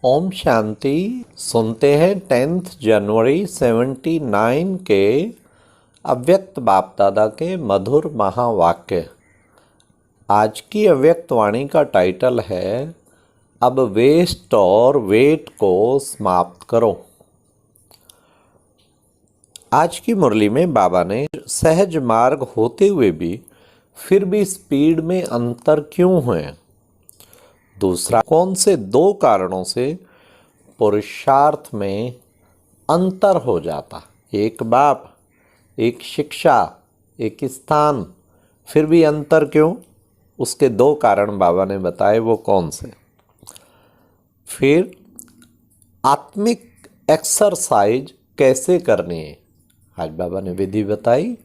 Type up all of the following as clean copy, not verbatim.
ओम शांति। सुनते हैं 10 जनवरी 79 के अव्यक्त बाप दादा के मधुर महावाक्य। आज की अव्यक्त वाणी का टाइटल है अब वेस्ट और वेट को समाप्त करो। आज की मुरली में बाबा ने सहज मार्ग होते हुए भी फिर भी स्पीड में अंतर क्यों हुए, दूसरा कौन से दो कारणों से पुरुषार्थ में अंतर हो जाता, एक बाप, एक शिक्षा, एक स्थान, फिर भी अंतर क्यों, उसके दो कारण बाबा ने बताए, वो कौन से। फिर आत्मिक एक्सरसाइज कैसे करनी है, आज बाबा ने विधि बताई।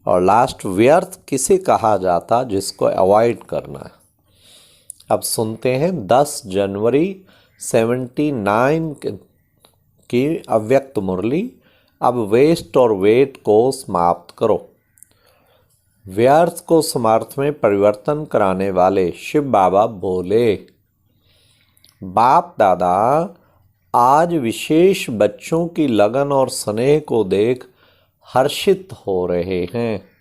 और लास्ट व्यर्थ किसे कहा जाता जिसको अवॉइड करना है। अब सुनते हैं 10 जनवरी 79 की अव्यक्त मुरली। अब वेस्ट और वेट को समाप्त करो। व्यर्थ को समर्थ में परिवर्तन कराने वाले शिव बाबा बोले, बाप दादा आज विशेष बच्चों की लगन और स्नेह को देख हर्षित हो रहे हैं।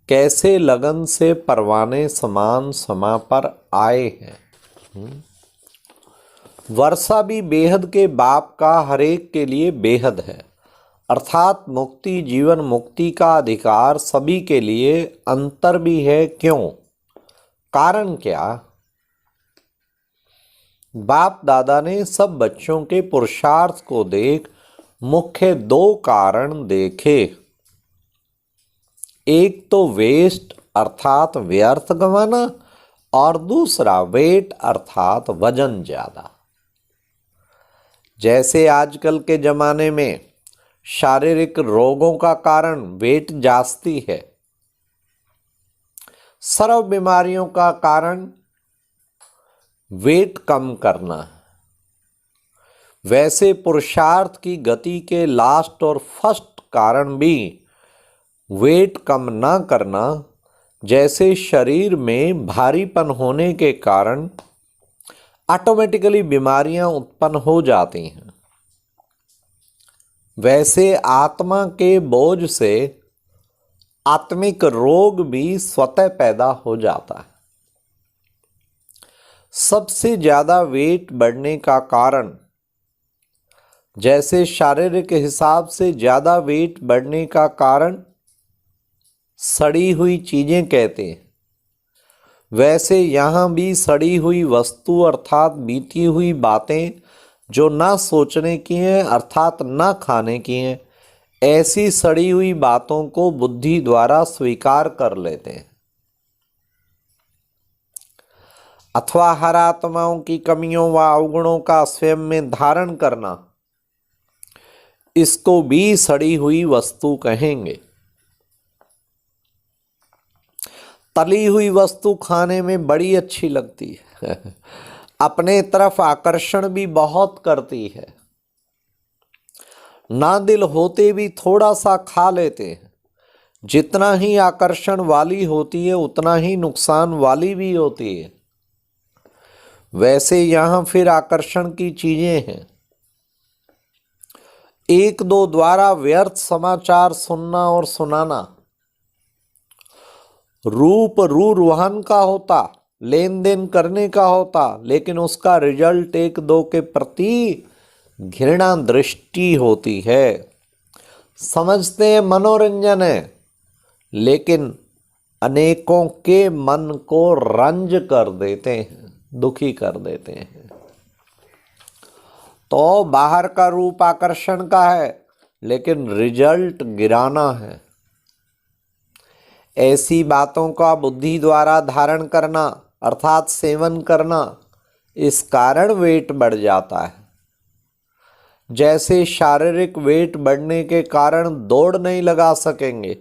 कैसे लगन से परवाने समान समा पर आए हैं। वर्षा भी बेहद के बाप का हरेक के लिए बेहद है, अर्थात मुक्ति, जीवन मुक्ति का अधिकार सभी के लिए अंतर भी है। क्यों, कारण क्या। बाप दादा ने सब बच्चों के पुरुषार्थ को देख मुख्य दो कारण देखे। एक तो वेस्ट अर्थात व्यर्थ गंवाना, और दूसरा वेट अर्थात वजन ज्यादा। जैसे आजकल के जमाने में शारीरिक रोगों का कारण वेट जास्ती है, सर्व बीमारियों का कारण वेट कम करना है, वैसे पुरुषार्थ की गति के लास्ट और फर्स्ट कारण भी वेट कम ना करना। जैसे शरीर में भारीपन होने के कारण ऑटोमेटिकली बीमारियां उत्पन्न हो जाती हैं, वैसे आत्मा के बोझ से आत्मिक रोग भी स्वतः पैदा हो जाता है। सबसे ज्यादा वेट बढ़ने का कारण, जैसे शारीरिक हिसाब से ज्यादा वेट बढ़ने का कारण सड़ी हुई चीजें कहते हैं, वैसे यहाँ भी सड़ी हुई वस्तु अर्थात बीती हुई बातें जो ना सोचने की हैं अर्थात ना खाने की हैं, ऐसी सड़ी हुई बातों को बुद्धि द्वारा स्वीकार कर लेते हैं। अथवा हर आत्माओं की कमियों व अवगुणों का स्वयं में धारण करना, इसको भी सड़ी हुई वस्तु कहेंगे। तली हुई वस्तु खाने में बड़ी अच्छी लगती है अपने तरफ आकर्षण भी बहुत करती है, ना दिल होते भी थोड़ा सा खा लेते हैं। जितना ही आकर्षण वाली होती है उतना ही नुकसान वाली भी होती है। वैसे यहां फिर आकर्षण की चीजें हैं। एक दो द्वारा व्यर्थ समाचार सुनना और सुनाना रूप रूरवाहन का होता, लेन देन करने का होता, लेकिन उसका रिजल्ट एक दो के प्रति घृणा दृष्टि होती है। समझते हैं मनोरंजन है, लेकिन अनेकों के मन को रंज कर देते हैं, दुखी कर देते हैं। तो बाहर का रूप आकर्षण का है, लेकिन रिजल्ट गिराना है। ऐसी बातों का बुद्धि द्वारा धारण करना अर्थात सेवन करना, इस कारण वेट बढ़ जाता है। जैसे शारीरिक वेट बढ़ने के कारण दौड़ नहीं लगा सकेंगे,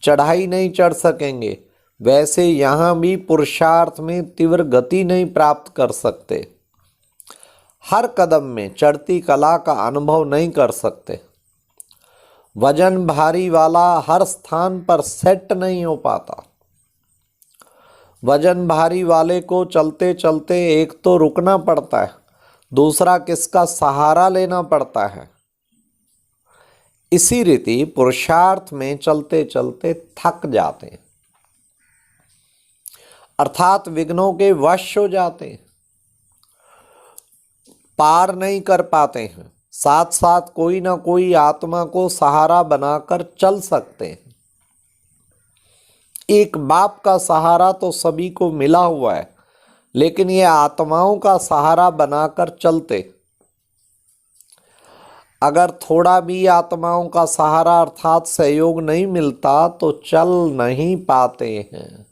चढ़ाई नहीं चढ़ सकेंगे, वैसे यहाँ भी पुरुषार्थ में तीव्र गति नहीं प्राप्त कर सकते। हर कदम में चढ़ती कला का अनुभव नहीं कर सकते। वजन भारी वाला हर स्थान पर सेट नहीं हो पाता। वजन भारी वाले को चलते चलते एक तो रुकना पड़ता है, दूसरा किसका सहारा लेना पड़ता है। इसी रीति पुरुषार्थ में चलते चलते थक जाते हैं, अर्थात विघ्नों के वश हो जाते हैं, पार नहीं कर पाते हैं। साथ साथ कोई ना कोई आत्मा को सहारा बनाकर चल सकते हैं। एक बाप का सहारा तो सभी को मिला हुआ है, लेकिन ये आत्माओं का सहारा बनाकर चलते। अगर थोड़ा भी आत्माओं का सहारा अर्थात सहयोग नहीं मिलता तो चल नहीं पाते हैं।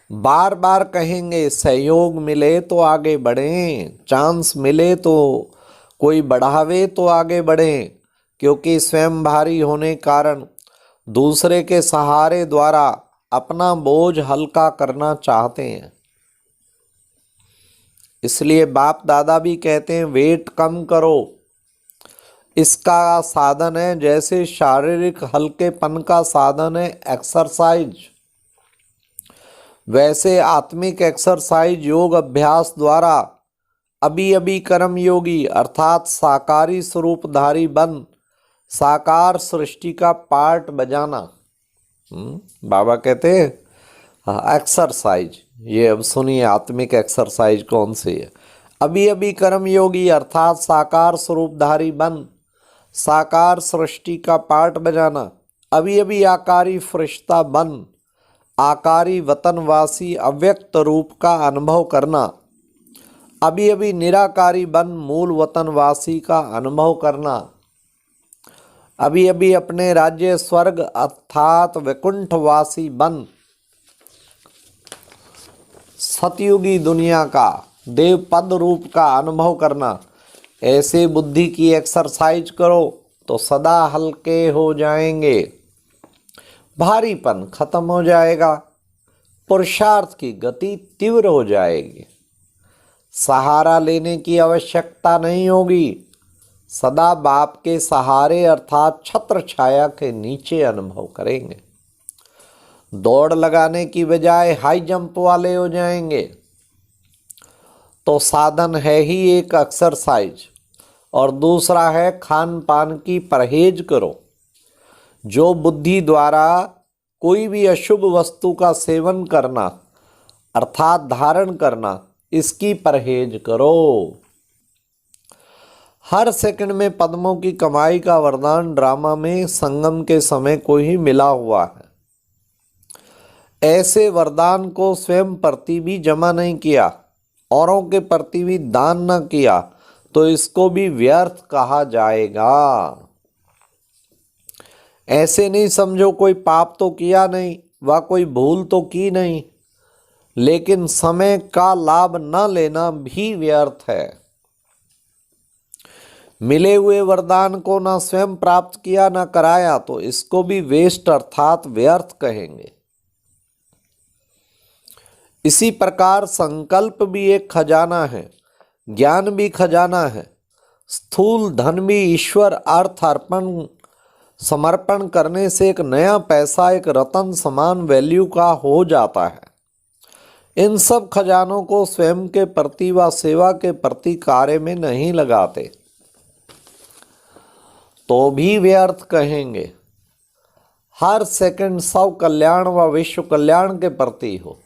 बार बार कहेंगे सहयोग मिले तो आगे बढ़ें, चांस मिले तो कोई बढ़ावे तो आगे बढ़ें, क्योंकि स्वयं भारी होने कारण दूसरे के सहारे द्वारा अपना बोझ हल्का करना चाहते हैं। इसलिए बाप दादा भी कहते हैं वेट कम करो। इसका साधन है, जैसे शारीरिक हल्केपन का साधन है एक्सरसाइज, वैसे आत्मिक एक्सरसाइज योग अभ्यास द्वारा अभी अभी कर्म योगी अर्थात साकारी स्वरूपधारी बन साकार सृष्टि का पार्ट बजाना। बाबा कहते हैं एक्सरसाइज। ये अब सुनिए आत्मिक एक्सरसाइज कौन सी है। अभी अभी कर्म योगी अर्थात साकार स्वरूपधारी बन साकार सृष्टि का पार्ट बजाना। अभी अभी आकारी फरिश्ता बन आकारी वतनवासी अव्यक्त रूप का अनुभव करना। अभी अभी निराकारी बन मूल वतनवासी का अनुभव करना। अभी अभी अपने राज्य स्वर्ग अर्थात वैकुंठवासी बन सतयुगी दुनिया का देव पद रूप का अनुभव करना। ऐसे बुद्धि की एक्सरसाइज करो तो सदा हल्के हो जाएंगे, भारीपन खत्म हो जाएगा, पुरुषार्थ की गति तीव्र हो जाएगी, सहारा लेने की आवश्यकता नहीं होगी। सदा बाप के सहारे अर्थात छत्र छाया के नीचे अनुभव करेंगे। दौड़ लगाने की बजाय हाई जंप वाले हो जाएंगे। तो साधन है ही एक एक्सरसाइज, और दूसरा है खान पान की परहेज करो। जो बुद्धि द्वारा कोई भी अशुभ वस्तु का सेवन करना अर्थात धारण करना, इसकी परहेज करो। हर सेकंड में पद्मों की कमाई का वरदान ड्रामा में संगम के समय को ही मिला हुआ है। ऐसे वरदान को स्वयं प्रति भी जमा नहीं किया, औरों के प्रति भी दान न किया, तो इसको भी व्यर्थ कहा जाएगा। ऐसे नहीं समझो कोई पाप तो किया नहीं व कोई भूल तो की नहीं, लेकिन समय का लाभ न लेना भी व्यर्थ है। मिले हुए वरदान को ना स्वयं प्राप्त किया ना कराया तो इसको भी वेस्ट अर्थात व्यर्थ कहेंगे। इसी प्रकार संकल्प भी एक खजाना है, ज्ञान भी खजाना है, स्थूल धन भी ईश्वर अर्थ अर्पण समर्पण करने से एक नया पैसा एक रतन समान वैल्यू का हो जाता है। इन सब खजानों को स्वयं के प्रति व सेवा के प्रति कार्य में नहीं लगाते तो भी व्यर्थ कहेंगे। हर सेकंड सब कल्याण व विश्व कल्याण के प्रति हो।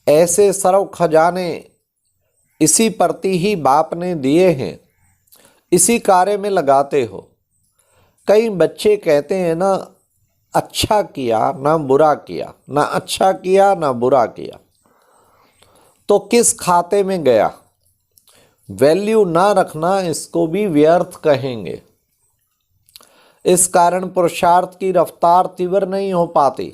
ऐसे सर्व खजाने इसी प्रति ही बाप ने दिए हैं, इसी कार्य में लगाते हो। कई बच्चे कहते हैं ना अच्छा किया ना बुरा किया, ना अच्छा किया ना बुरा किया, तो किस खाते में गया। वैल्यू ना रखना इसको भी व्यर्थ कहेंगे। इस कारण पुरुषार्थ की रफ्तार तीव्र नहीं हो पाती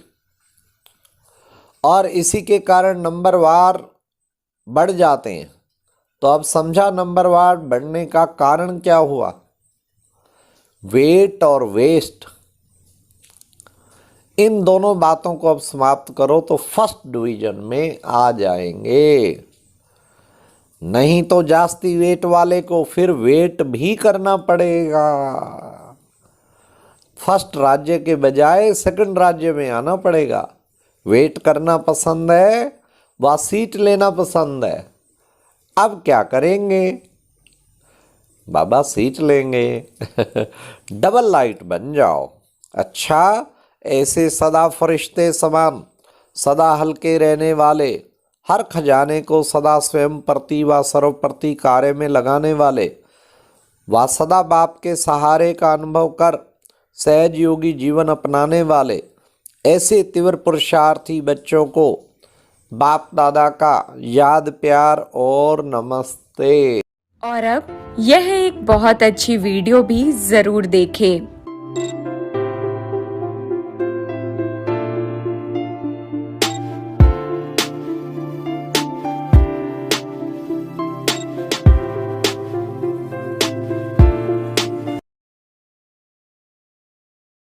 और इसी के कारण नंबरवार बढ़ जाते हैं। तो अब समझा नंबरवार बढ़ने का कारण क्या हुआ। वेट और वेस्ट, इन दोनों बातों को अब समाप्त करो तो फर्स्ट डिवीजन में आ जाएंगे। नहीं तो जास्ती वेट वाले को फिर वेट भी करना पड़ेगा। फर्स्ट राज्य के बजाय सेकंड राज्य में आना पड़ेगा। वेट करना पसंद है व सीट लेना पसंद है, अब क्या करेंगे? बाबा सीट लेंगे। डबल लाइट बन जाओ। अच्छा, ऐसे सदा फरिश्ते समान, सदा हल्के रहने वाले, हर खजाने को सदा स्वयं प्रति व सर्वप्रति कार्य में लगाने वाले, व सदा बाप के सहारे का अनुभव कर सहज योगी जीवन अपनाने वाले ऐसे तीव्र पुरुषार्थी बच्चों को बाप दादा का याद, प्यार और नमस्ते। और अब यह एक बहुत अच्छी वीडियो भी जरूर देखें।